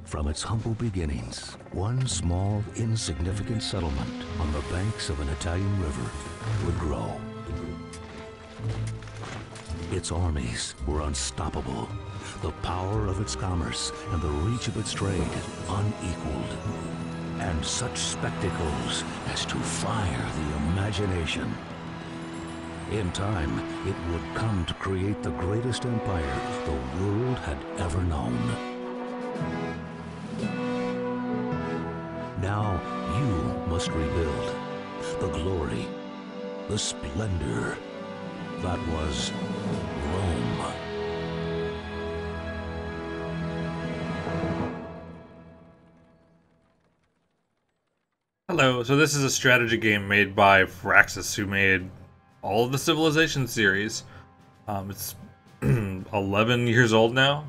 From its humble beginnings, one small, insignificant settlement on the banks of an Italian river would grow. Its armies were unstoppable, the power of its commerce and the reach of its trade unequaled, and such spectacles as to fire the imagination. In time, it would come to create the greatest empire the world had ever known. Now you must rebuild the glory, the splendor that was Rome. Hello, so this is a strategy game made by Firaxis, who made all of the Civilization series. It's 11 years old now.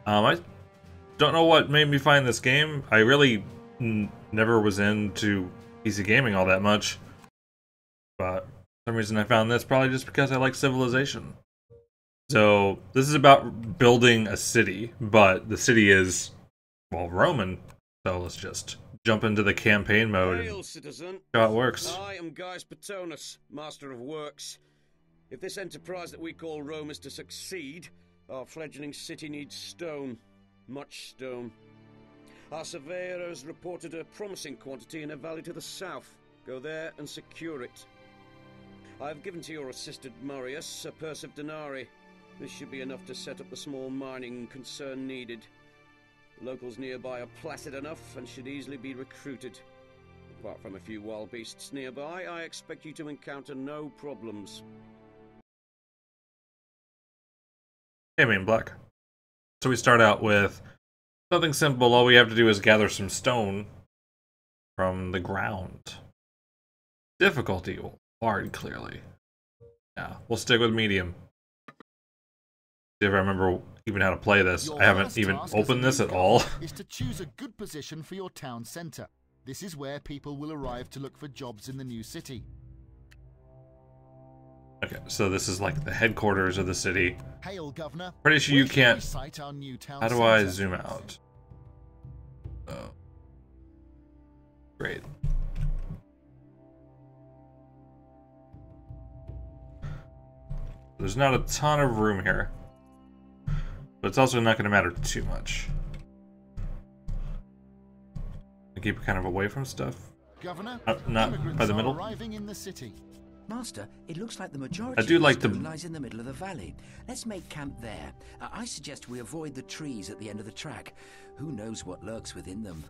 I don't know what made me find this game. I really never was into PC gaming all that much, but for some reason I found this, probably just because I like Civilization. So this is about building a city, but the city is, well, Roman. So let's just jump into the campaign mode and Hail, citizen. see how it works. I am Gaius Patonus, Master of Works. If this enterprise that we call Rome is to succeed, our fledgling city needs stone. Much stone. Our surveyor has reported a promising quantity in a valley to the south. Go there and secure it. I have given to your assistant Marius a purse of denarii. This should be enough to set up the small mining concern needed. Locals nearby are placid enough and should easily be recruited. Apart from a few wild beasts nearby, I expect you to encounter no problems. Hey, main black. So we start out with something simple. All we have to do is gather some stone from the ground. Difficulty, well, hard, clearly. Yeah, we'll stick with medium. See if I remember even how to play this. I haven't even opened this at all. Is to choose a good position for your town center. This is where people will arrive to look for jobs in the new city. Okay, so this is like the headquarters of the city. Hail, Governor. Pretty sure you can't. Our new town How do I zoom out? Oh, great. There's not a ton of room here, but it's also not going to matter too much. I keep it kind of away from stuff. Governor, not by the middle. Arriving in the city. Master, it looks like the majority I do like of the stone lies in the middle of the valley. Let's make camp there. I suggest we avoid the trees at the end of the track. Who knows what lurks within them?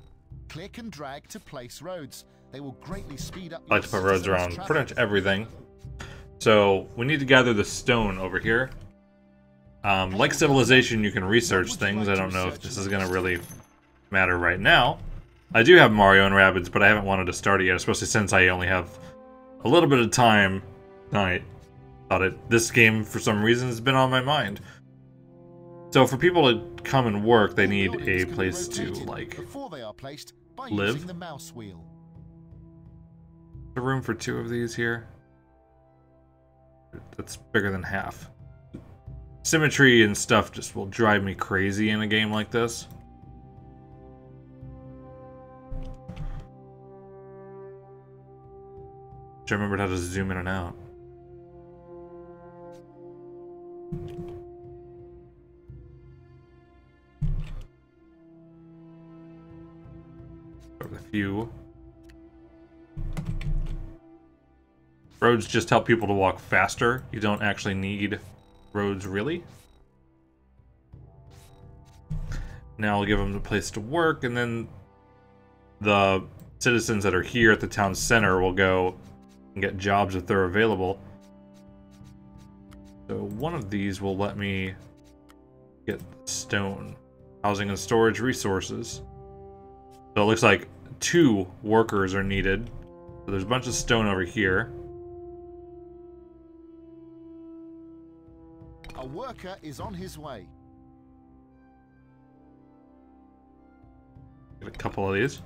Click and drag to place roads. They will greatly speed up. I like to put roads around pretty much everything. So we need to gather the stone over here. Like Civilization, you can research things. I don't know if this is going to really matter right now. I do have Mario and Rabbids, but I haven't wanted to start it yet, especially since I only have a little bit of time tonight. This game, for some reason, has been on my mind. So for people to come and work, they need a place to, like, live. The mouse wheel. A room for 2 of these here. That's bigger than half. Symmetry and stuff just will drive me crazy in a game like this. I remembered how to zoom in and out. Over the few. Roads just help people to walk faster. You don't actually need roads, really. Now I'll give them a place to work, and then the citizens that are here at the town center will go and get jobs if they're available. So one of these will let me get stone. Housing and storage resources. So it looks like 2 workers are needed. So there's a bunch of stone over here. A worker is on his way. Get a couple of these.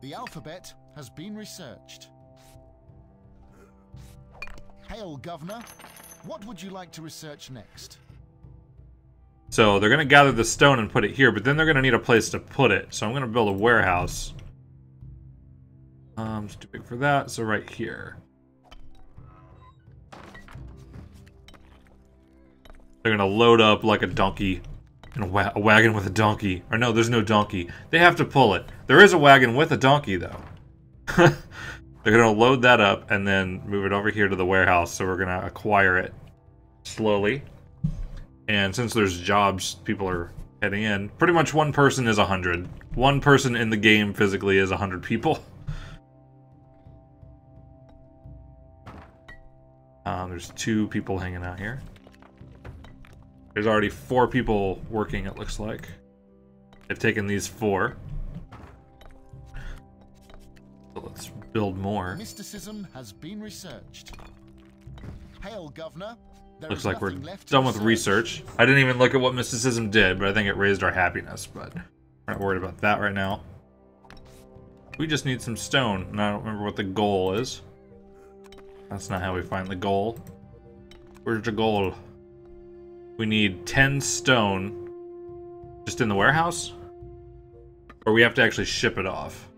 The alphabet has been researched. Hail, Governor. What would you like to research next? So they're going to gather the stone and put it here, but then they're going to need a place to put it. So I'm going to build a warehouse. It's too big for that, so right here. They're going to load up like a donkey. And a wagon with a donkey. Or no, there's no donkey. They have to pull it. There is a wagon with a donkey, though. They're going to load that up and then move it over here to the warehouse. So we're going to acquire it slowly. And since there's jobs, people are heading in. Pretty much one person is 100. One person in the game physically is 100 people. There's 2 people hanging out here. There's already 4 people working, it looks like. They've taken these 4. So let's build more. Mysticism has been researched. Hail, Governor. Looks like we're done with research. I didn't even look at what mysticism did, but I think it raised our happiness. But we're not worried about that right now. We just need some stone, and I don't remember what the goal is. That's not how we find the goal. Where's the goal? We need 10 stone just in the warehouse? Or we have to actually ship it off?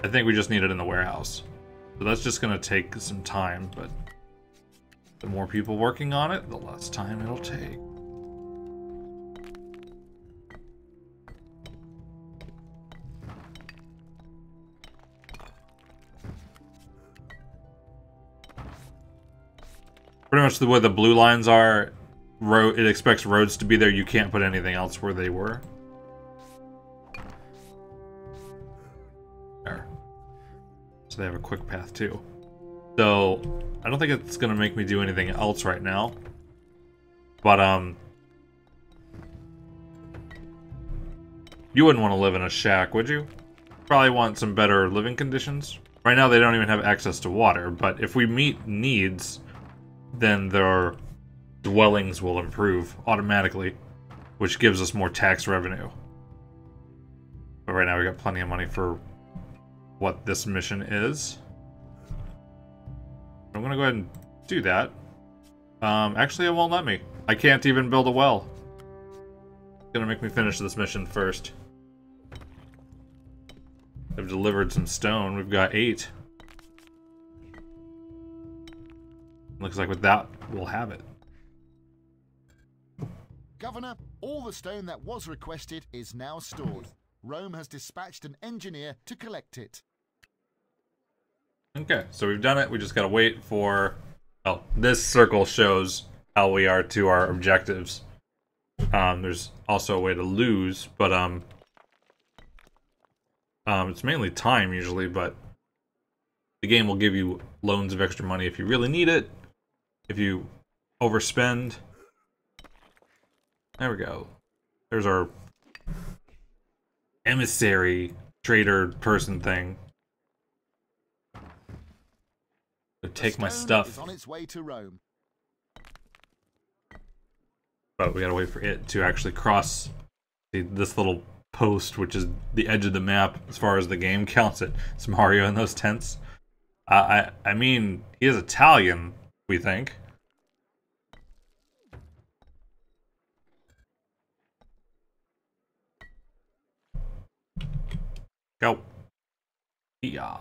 I think we just need it in the warehouse. So that's just going to take some time, but the more people working on it, the less time it'll take. Pretty much the way the blue lines are, it expects roads to be there. You can't put anything else where they were. There. So they have a quick path too. So I don't think it's gonna make me do anything else right now. But you wouldn't want to live in a shack, would you? Probably want some better living conditions. Right now they don't even have access to water, but if we meet needs, then their dwellings will improve automatically, which gives us more tax revenue. But right now we got plenty of money for what this mission is. I'm gonna go ahead and do that. Actually it won't let me. I can't even build a well. It's gonna make me finish this mission first. I've delivered some stone. We've got 8. Looks like with that, we'll have it. Governor, all the stone that was requested is now stored. Rome has dispatched an engineer to collect it. Okay, so we've done it. We just gotta wait for... Oh, this circle shows how we are to our objectives. There's also a way to lose, but it's mainly time usually, but the game will give you loans of extra money if you really need it. If you overspend. There we go. There's our emissary trader person thing. So take my stuff. Is on its way to Rome. But we gotta wait for it to actually cross this little post, which is the edge of the map as far as the game counts it. It's Mario in those tents. I mean, he is Italian, we think. Go. Yeah.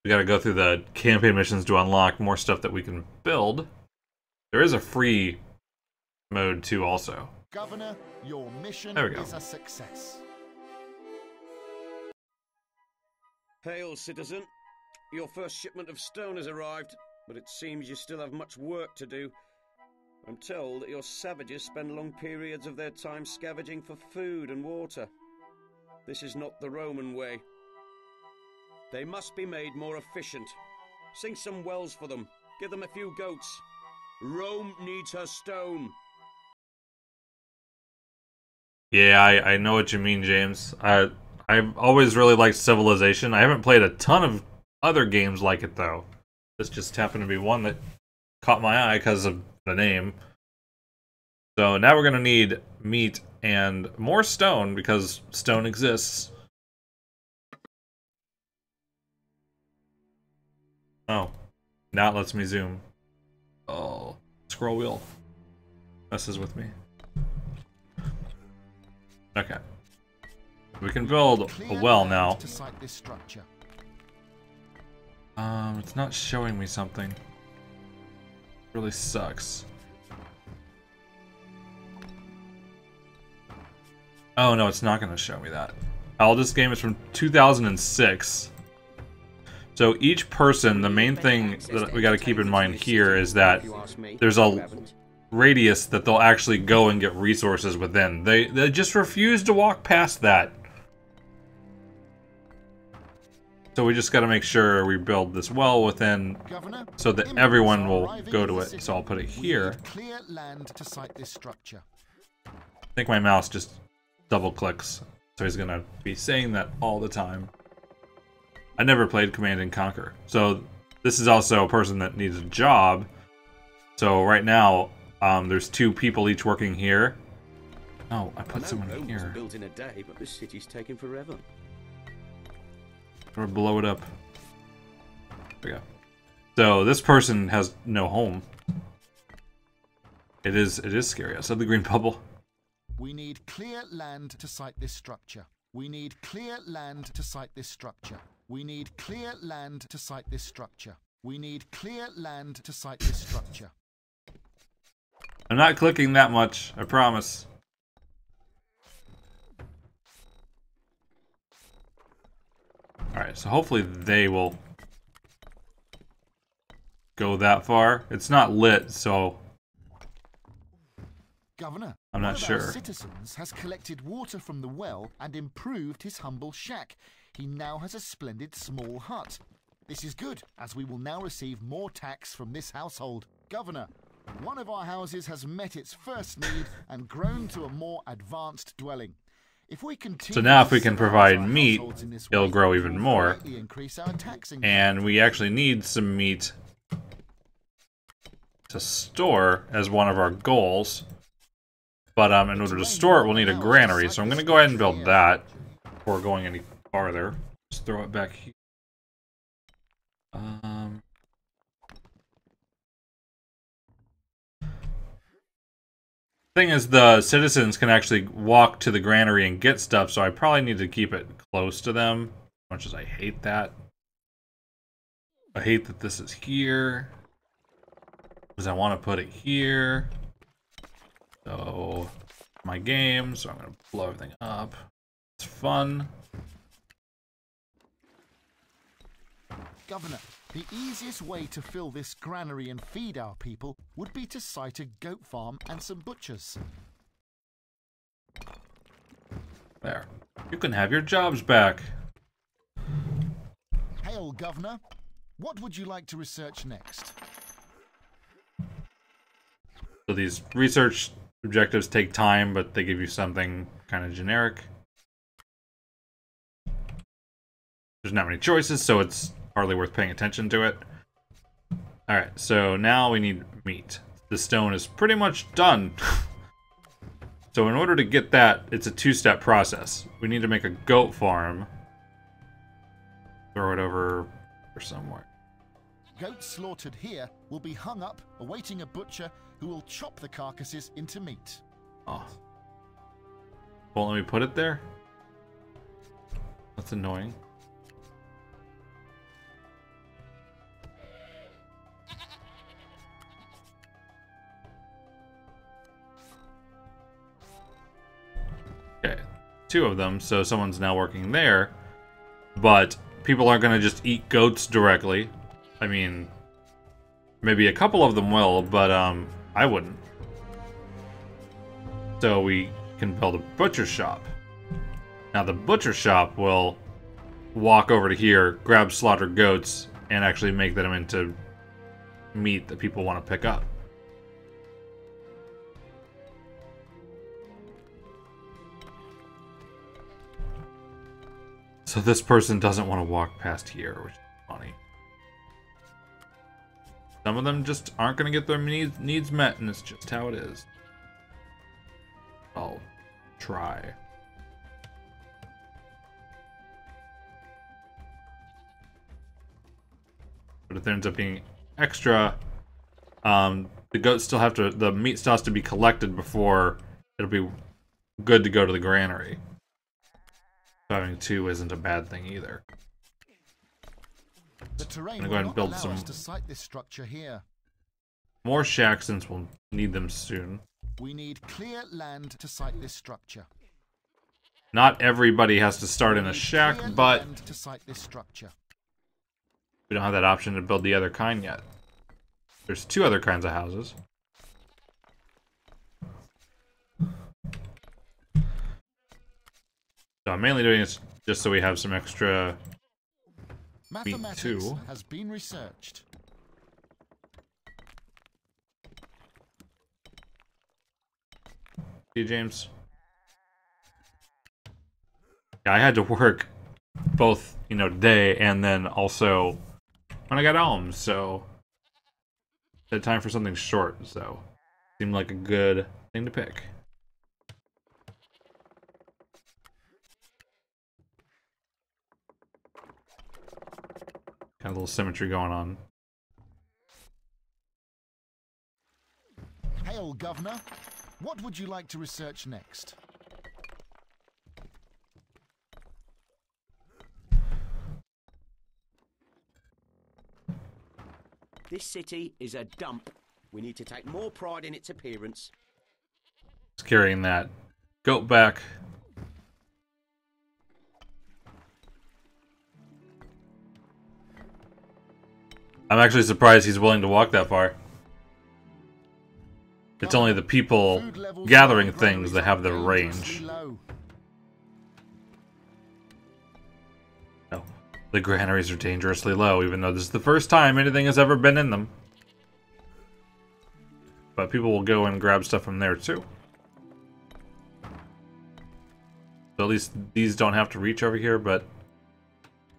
We gotta go through the campaign missions to unlock more stuff that we can build. There is a free mode too also. Governor, your mission is a success. Hail, citizen. Your first shipment of stone has arrived, but it seems you still have much work to do. I'm told that your savages spend long periods of their time scavenging for food and water. This is not the Roman way. They must be made more efficient. Sink some wells for them. Give them a few goats. Rome needs her stone. Yeah, I know what you mean, James. I've always really liked Civilization. I haven't played a ton of other games like it, though. This just happened to be one that caught my eye because of the name. So now we're going to need meat and more stone, because stone exists. Oh, now it lets me zoom. Oh, scroll wheel messes with me. Okay. We can build a well now. To site this structure. It's not showing me something. Really sucks. Oh no, it's not gonna show me that. This game is from 2006. So each person, the main thing that we gotta keep in mind here is that there's a radius that they'll actually go and get resources within. They just refuse to walk past that. So we just gotta make sure we build this well within, Governor, so that everyone will go to it. So I'll put it here. Clear land to site this structure. I think my mouse just double clicks, so he's gonna be saying that all the time. I never played Command and Conquer, so this is also a person that needs a job. So right now, there's 2 people each working here. Oh, I put someone here. Built in a day, but this city's taking forever. Or blow it up. There we go. So this person has no home. It is scary. I said the green bubble. We need clear land to site this structure. We need clear land to site this structure. We need clear land to site this structure. We need clear land to site this structure. I'm not clicking that much, I promise. Alright, so hopefully they will go that far. It's not lit, so Governor, I'm not one of sure. our citizens has collected water from the well and improved his humble shack. He now has a splendid small hut. This is good, as we will now receive more tax from this household. Governor, one of our houses has met its first need and grown to a more advanced dwelling. If we continue So now if to we can support provide our meat, households in this it'll way, grow we even will more. greatly increase our taxing And we actually need some meat to store as one of our goals. But in order to store it, we'll need a granary. So I'm going to go ahead and build that before going any farther. Just throw it back here. Thing is, the citizens can actually walk to the granary and get stuff, so I probably need to keep it close to them. As much as I hate that. I hate that this is here. Because I want to put it here. So, my game, so I'm going to blow everything up. It's fun. Governor, the easiest way to fill this granary and feed our people would be to site a goat farm and some butchers. There. You can have your jobs back. Hail, Governor. What would you like to research next? So these research objectives take time, but they give you something kind of generic. There's not many choices, so it's hardly worth paying attention to it. Alright, so now we need meat. The stone is pretty much done. So in order to get that, it's a 2-step process. We need to make a goat farm. Throw it over somewhere. Goats slaughtered here will be hung up, awaiting a butcher who will chop the carcasses into meat. Oh. Won't let me put it there? That's annoying. Okay, 2 of them, so someone's now working there. But people aren't going to just eat goats directly. I mean, maybe a couple of them will, but I wouldn't. So we can build a butcher shop. Now the butcher shop will walk over to here, grab slaughtered goats, and actually make them into meat that people want to pick up. So this person doesn't want to walk past here, which is funny. Some of them just aren't going to get their needs met, and it's just how it is. I'll try. But if there ends up being extra, the goats still have to, the meat still has to be collected before it'll be good to go to the granary. So having 2 isn't a bad thing either. The terrain I'm gonna go will ahead and not build allow some us to site this structure here. more shacks since we'll need them soon. We need clear land to site this structure. Not everybody has to start in a We need shack, clear but land to site this structure. we don't have that option to build the other kind yet. There's 2 other kinds of houses. So I'm mainly doing this just so we have some extra meat Mathematics too. has been researched. See, James? Yeah, I had to work both, you know, today and then also when I got home, so I had time for something short, so seemed like a good thing to pick. Got a little symmetry going on. Hail, Governor. What would you like to research next? This city is a dump. We need to take more pride in its appearance. It's carrying that goat back. I'm actually surprised he's willing to walk that far. It's only the people gathering things that have the range. No, the granaries are dangerously low, even though this is the first time anything has ever been in them. But people will go and grab stuff from there too. So at least these don't have to reach over here, but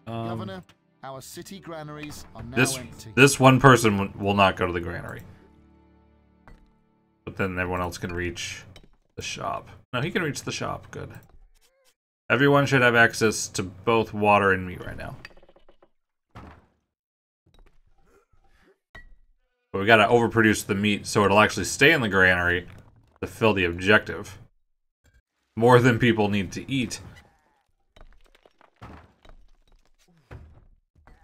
Governor, our city granaries are now empty. this one person will not go to the granary. But then everyone else can reach the shop. No, he can reach the shop. Good. Everyone should have access to both water and meat right now. But we gotta overproduce the meat so it'll actually stay in the granary to fill the objective. More than people need to eat.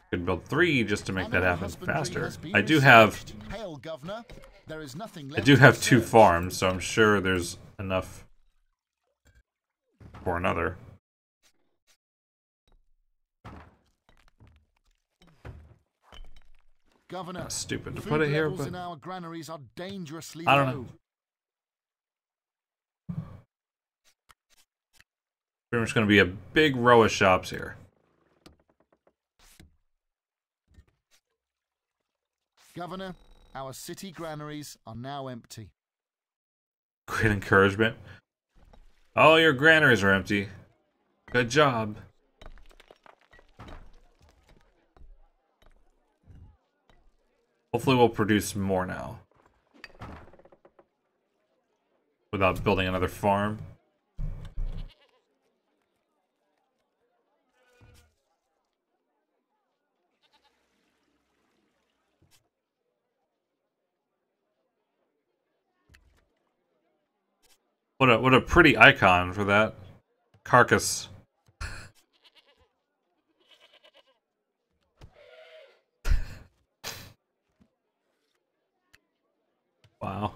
Could build 3 just to make that happen faster. I do have 2 farms, so I'm sure there's enough for another. Governor, That's stupid to put it here, but in our granaries are dangerously I don't low. know. Pretty much going to be a big row of shops here. Governor, our city granaries are now empty. Great encouragement. All your granaries are empty. Good job. Hopefully we'll produce more now. Without building another farm. What a pretty icon for that carcass. Wow.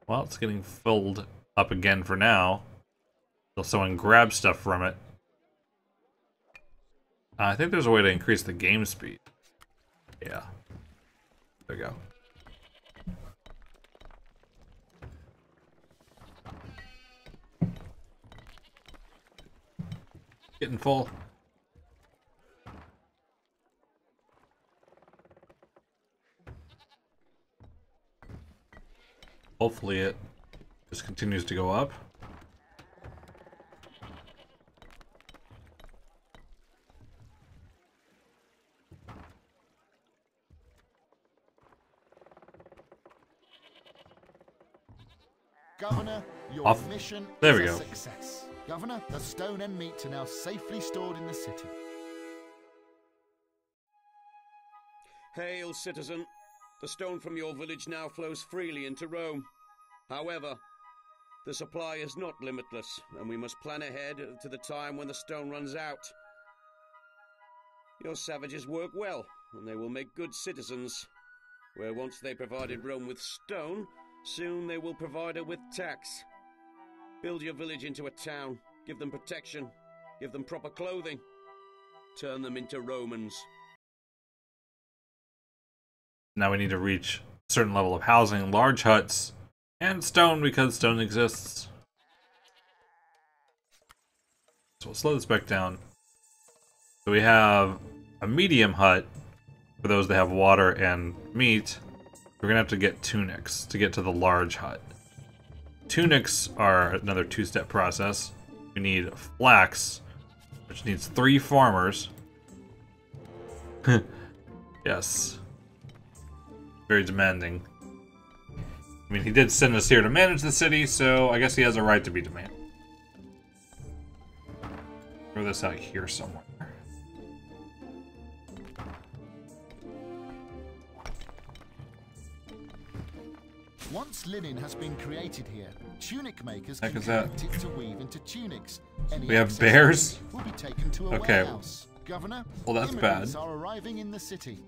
Well, it's getting filled up again for now. Till someone grabs stuff from it. I think there's a way to increase the game speed. Yeah. There we go. Getting full. Hopefully it just continues to go up. Governor, your Off. mission There is we a go. success. Governor, the stone and meat are now safely stored in the city. Hail, citizen. The stone from your village now flows freely into Rome. However, the supply is not limitless, and we must plan ahead to the time when the stone runs out. Your savages work well, and they will make good citizens. Where once they provided Rome with stone, soon they will provide her with tax. Build your village into a town, give them protection, give them proper clothing, turn them into Romans. Now we need to reach a certain level of housing, large huts, and stone because stone exists. So we'll slow this back down. So we have a medium hut for those that have water and meat. We're gonna have to get tunics to get to the large hut. Tunics are another two-step process. We need flax, which needs 3 farmers. Yes. Very demanding. I mean, he did send us here to manage the city, so I guess he has a right to be demanding. Throw this out here somewhere. Once linen has been created here, tunic makers Heck can is that? collect it to weave into tunics. Any We have excess bears? linen will be taken to a Okay. warehouse. Governor, Well, that's immigrants bad. are arriving in the city.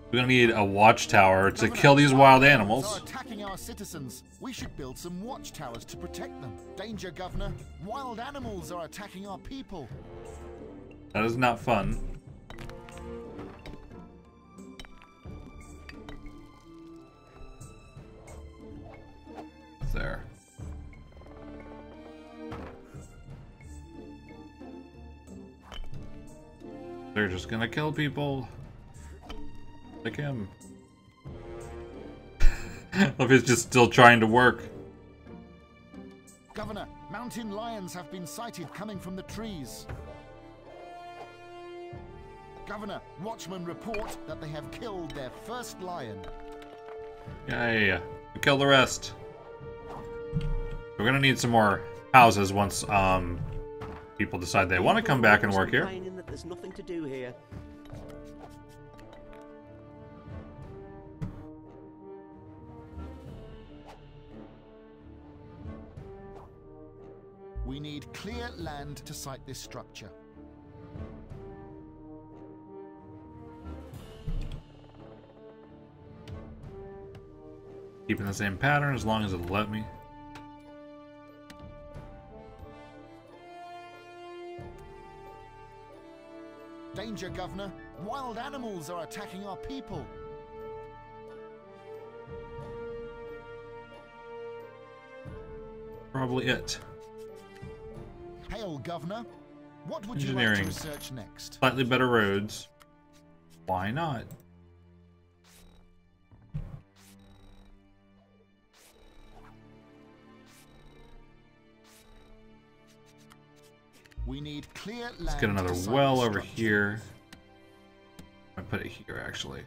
We're gonna need a watchtower to Governor, kill these wild are animals. attacking our citizens. We should build some watchtowers to protect them. Danger, Governor. Wild animals are attacking our people. That is not fun. There. They're just gonna kill people. Like him. Love is just still trying to work. Governor, mountain lions have been sighted coming from the trees. Governor, watchmen report that they have killed their first lion. Yay. We kill the rest. We're gonna need some more houses once people decide they want to come back and work here. Complaining that there's nothing to do here. We need clear land to site this structure. Keeping the same pattern as long as it'll let me. Danger, Governor. Wild animals are attacking our people. Probably it. Hail, Governor. What would you like to Engineering. research next? Slightly better roads. Why not? We need clear land. Let's get another to site well this over structure. here. I put it here actually.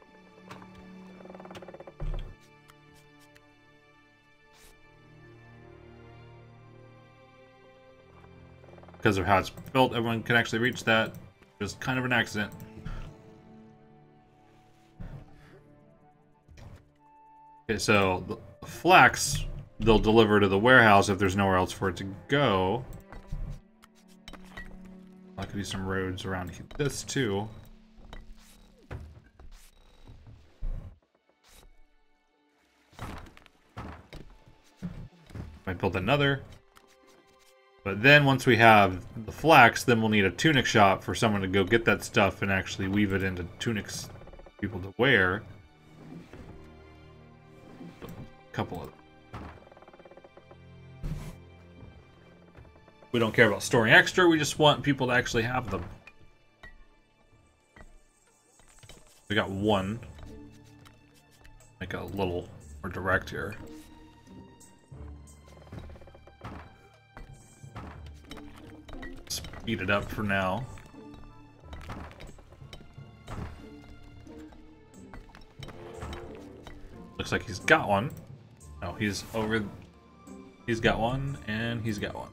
Because of how it's built, everyone can actually reach that. Just kind of an accident. Okay, so the flax they'll deliver to the warehouse if there's nowhere else for it to go. I could do some roads around this too. Might build another. But then once we have the flax, then we'll need a tunic shop for someone to go get that stuff and actually weave it into tunics for people to wear. A couple of them. We don't care about storing extra, we just want people to actually have them. We got one. Make it a little more direct here. Speed it up for now. Looks like he's got one. No, he's over. He's got one, and he's got one.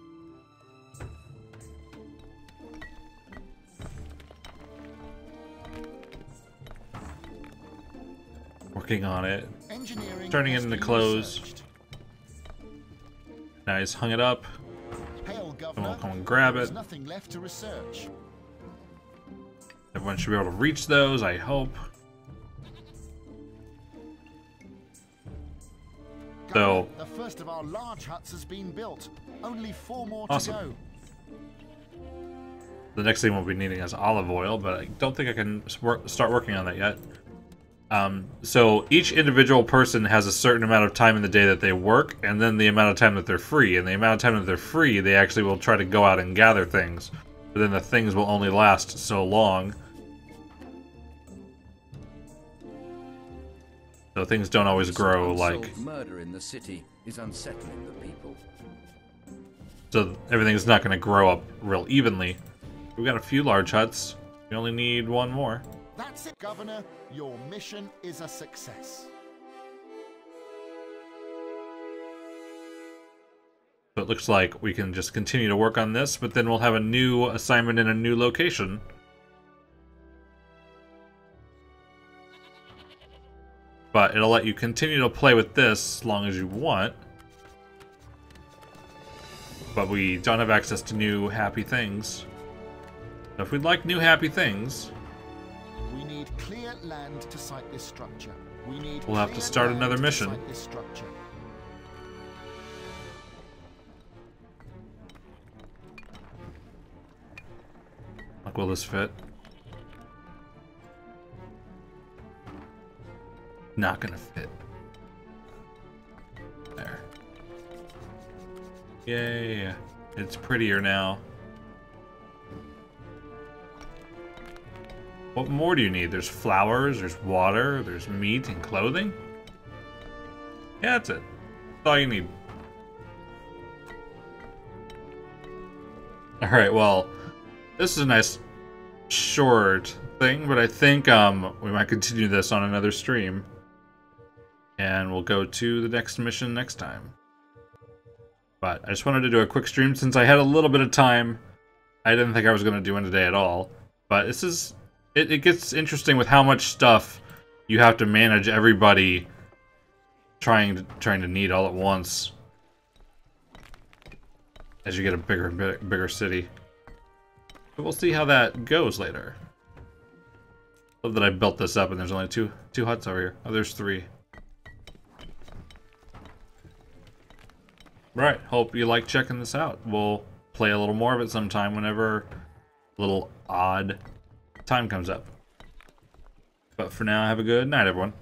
working on it, Engineering turning it has into been clothes. researched. Now he's hung it up. Hail, And Governor. we'll come and grab There's it. nothing left to research. Everyone should be able to reach those, I hope. So, The first of our large huts has been built. Only 4 more Awesome. to go. the next thing we'll be needing is olive oil, but I don't think I can start working on that yet. So each individual person has a certain amount of time in the day that they work, and then the amount of time that they're free. And the amount of time that they're free, they actually will try to go out and gather things. But then the things will only last so long. So things don't always grow like... Murder in the city is unsettling the people. So everything's not going to grow up real evenly. We've got a few large huts. We only need one more. That's it, Governor. Your mission is a success. So it looks like we can just continue to work on this, but then we'll have a new assignment in a new location. But it'll let you continue to play with this as long as you want. But we don't have access to new happy things. So if we'd like new happy things, We need clear land to site this structure. We'll have to start another mission. site this structure. like, will this fit? Not gonna fit. There. Yay. It's prettier now. What more do you need? There's flowers, there's water, there's meat and clothing? Yeah, that's it. That's all you need. Alright, well, this is a nice short thing, but I think we might continue this on another stream. And we'll go to the next mission next time. But I just wanted to do a quick stream since I had a little bit of time. I didn't think I was going to do one today at all. But this is... It gets interesting with how much stuff you have to manage everybody trying to need all at once. As you get a bigger city. But we'll see how that goes later. Love that I built this up and there's only two huts over here. Oh, there's 3. Right, hope you like checking this out. We'll play a little more of it sometime whenever a little odd time comes up. But for now, have a good night, everyone.